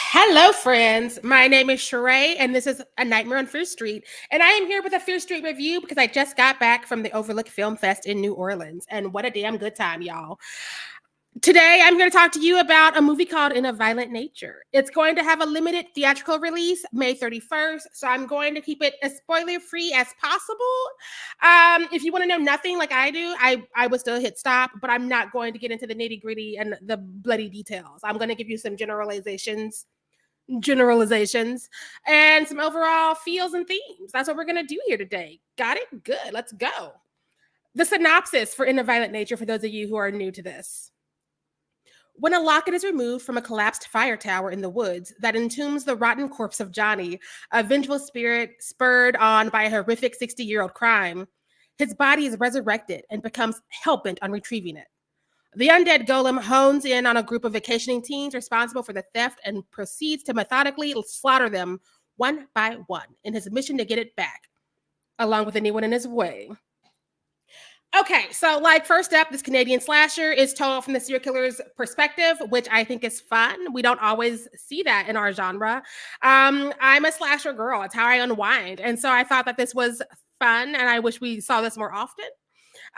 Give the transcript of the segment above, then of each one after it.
Hello, friends. My name is Sheree, and this is A Nightmare on Fear Street. And I am here with a Fear Street review because I just got back from the Overlook Film Fest in New Orleans. And what a damn good time, y'all. Today, I'm going to talk to you about a movie called In a Violent Nature. It's going to have a limited theatrical release May 31st, so I'm going to keep it as spoiler-free as possible. If you want to know nothing like I do, I would still hit stop, but I'm not going to get into the nitty-gritty and the bloody details. I'm going to give you some generalizations, and some overall feels and themes. That's what we're going to do here today. Got it? Good. Let's go. The synopsis for In a Violent Nature, for those of you who are new to this. When a locket is removed from a collapsed fire tower in the woods that entombs the rotten corpse of Johnny, a vengeful spirit spurred on by a horrific 60-year-old crime, his body is resurrected and becomes hell-bent on retrieving it. The undead golem hones in on a group of vacationing teens responsible for the theft and proceeds to methodically slaughter them one by one in his mission to get it back, along with anyone in his way. Okay, so first up, this Canadian slasher is told from the serial killer's perspective, which I think is fun. We don't always see that in our genre. I'm a slasher girl. It's how I unwind. And so I thought that this was fun, and I wish we saw this more often.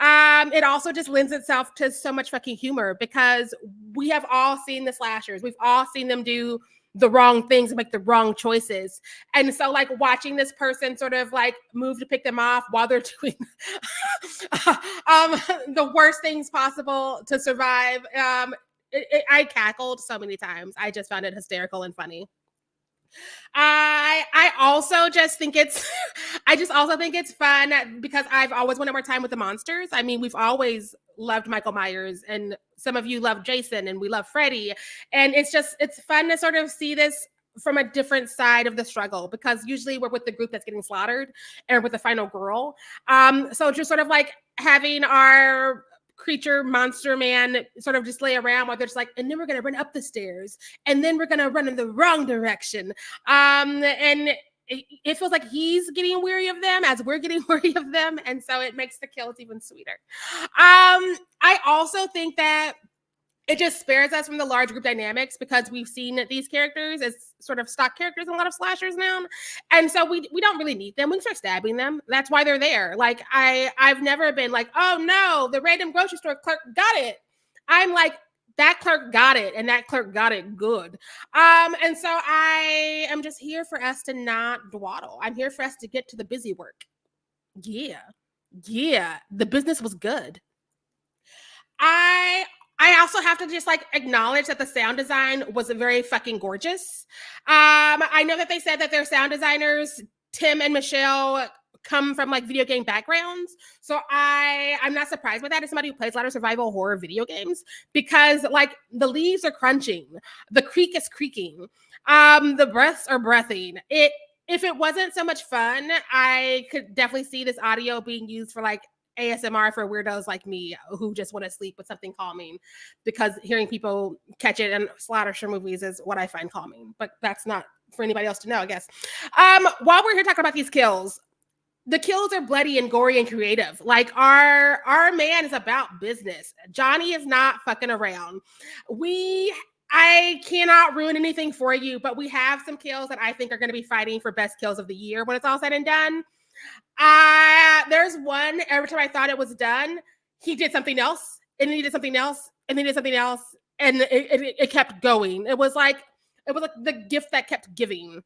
It also just lends itself to so much fucking humor because we have all seen the slashers. We've all seen them do the wrong things and make the wrong choices. And so watching this person sort of move to pick them off while they're doing the worst things possible to survive. I cackled so many times. I just found it hysterical and funny. I also just think it's fun because I've always wanted more time with the monsters. I mean, we've always loved Michael Myers, and some of you love Jason, and we love Freddy. And it's fun to sort of see this from a different side of the struggle, because usually we're with the group that's getting slaughtered and with the final girl. So just sort of having our creature monster man sort of just lay around while they're just and then we're gonna run up the stairs, and then we're gonna run in the wrong direction. And it feels like he's getting weary of them as we're getting weary of them, and so it makes the kills even sweeter. I also think that it just spares us from the large group dynamics because we've seen these characters as sort of stock characters in a lot of slashers now. And so we don't really need them. We can start stabbing them. That's why they're there. I've never been oh no, the random grocery store clerk got it. I'm that clerk got it, and that clerk got it good. And so I am just here for us to not dawdle. I'm here for us to get to the busy work. Yeah. The business was good. I also have to just acknowledge that the sound design was very fucking gorgeous. I know that they said that their sound designers, Tim and Michelle, come from video game backgrounds. So I'm not surprised by that as somebody who plays a lot of survival horror video games, because the leaves are crunching, the creek is creaking, the breaths are breathing. If it wasn't so much fun, I could definitely see this audio being used for ASMR for weirdos like me who just want to sleep with something calming, because hearing people catch it in slasher movies is what I find calming. But that's not for anybody else to know, I guess. While we're here talking about these kills, the kills are bloody and gory and creative. Our man is about business. Johnny is not fucking around. I cannot ruin anything for you, but we have some kills that I think are going to be fighting for best kills of the year when it's all said and done. There's one, every time I thought it was done, he did something else, and then he did something else, and then he did something else, and it kept going. It was like the gift that kept giving.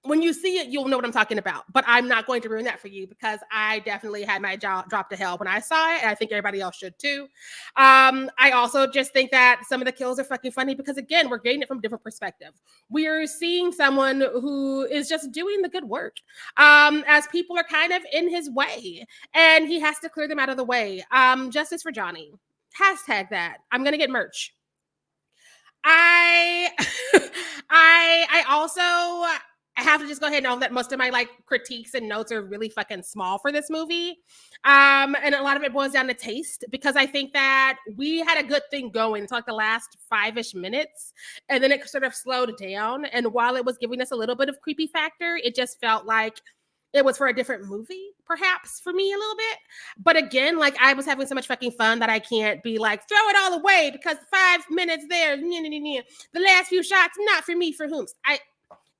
When you see it, you'll know what I'm talking about, but I'm not going to ruin that for you because I definitely had my jaw drop to hell when I saw it, and I think everybody else should too. I also just think that some of the kills are fucking funny because, again, we're getting it from a different perspective. We're seeing someone who is just doing the good work, as people are kind of in his way, and he has to clear them out of the way. Justice for Johnny. Hashtag that. I'm going to get merch. I also have to just go ahead and know that most of my critiques and notes are really fucking small for this movie. And a lot of it boils down to taste, because I think that we had a good thing going until the last 5-ish minutes, and then it sort of slowed down. And while it was giving us a little bit of creepy factor, it just felt like it was for a different movie, perhaps for me a little bit. But again, like I was having so much fucking fun that I can't be like, throw it all away because 5 minutes there, the last few shots, not for me, for whom?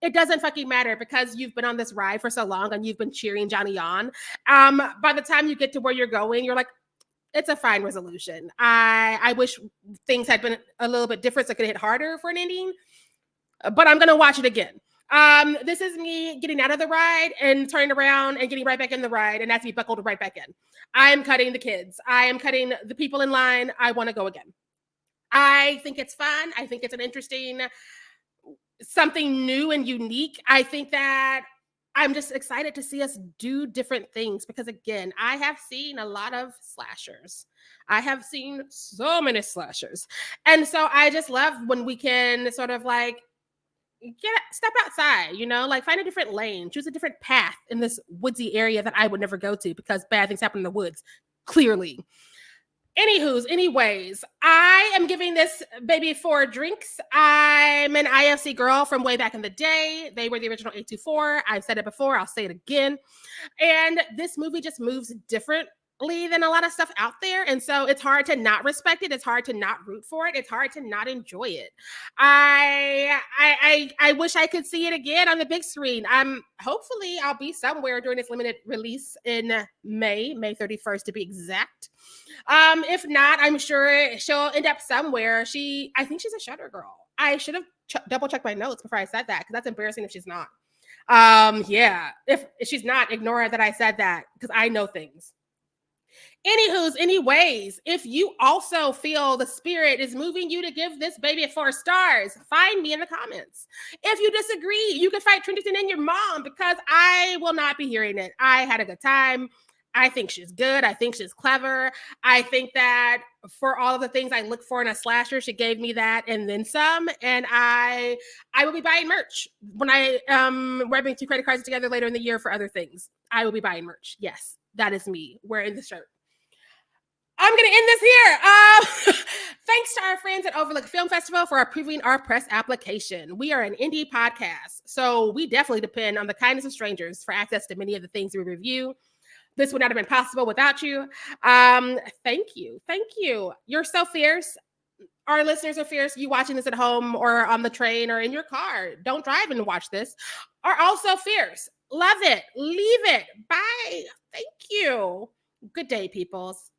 It doesn't fucking matter because you've been on this ride for so long and you've been cheering Johnny on. By the time you get to where you're going, you're like, it's a fine resolution. I wish things had been a little bit different so it could hit harder for an ending, but I'm gonna watch it again. This is me getting out of the ride and turning around and getting right back in the ride, and that's me buckled right back in. I am cutting the kids. I am cutting the people in line. I want to go again. I think it's fun. I think it's an interesting, something new and unique. I think that I'm just excited to see us do different things because, again, I have seen a lot of slashers. I have seen so many slashers. And so I just love when we can sort of like step outside, like find a different lane, choose a different path in this woodsy area that I would never go to because bad things happen in the woods, clearly. Anyways, I am giving this baby 4 drinks. I'm an IFC girl from way back in the day. They were the original 824. I've said it before. I'll say it again. And this movie just moves differently than a lot of stuff out there. And so it's hard to not respect it. It's hard to not root for it. It's hard to not enjoy it. I wish I could see it again on the big screen. Hopefully I'll be somewhere during its limited release in May 31st to be exact. If not, I'm sure she'll end up somewhere. I think she's a Shudder girl. I should have double checked my notes before I said that because that's embarrassing if she's not. Yeah, if she's not, ignore that I said that because I know things. Anyways, if you also feel the spirit is moving you to give this baby 4 stars, find me in the comments. If you disagree, you can fight Trinity and your mom because I will not be hearing it. I had a good time. I think she's good. I think she's clever. I think that for all of the things I look for in a slasher, she gave me that and then some. And I will be buying merch when we're 2 credit cards together later in the year for other things. I will be buying merch. Yes, that is me wearing the shirt. I'm going to end this here. Thanks to our friends at Overlook Film Festival for approving our press application. We are an indie podcast, so we definitely depend on the kindness of strangers for access to many of the things we review. This would not have been possible without you. Thank you. Thank you. You're so fierce. Our listeners are fierce. You watching this at home or on the train or in your car. Don't drive and watch this. Are also fierce. Love it. Leave it. Bye. Thank you. Good day, peoples.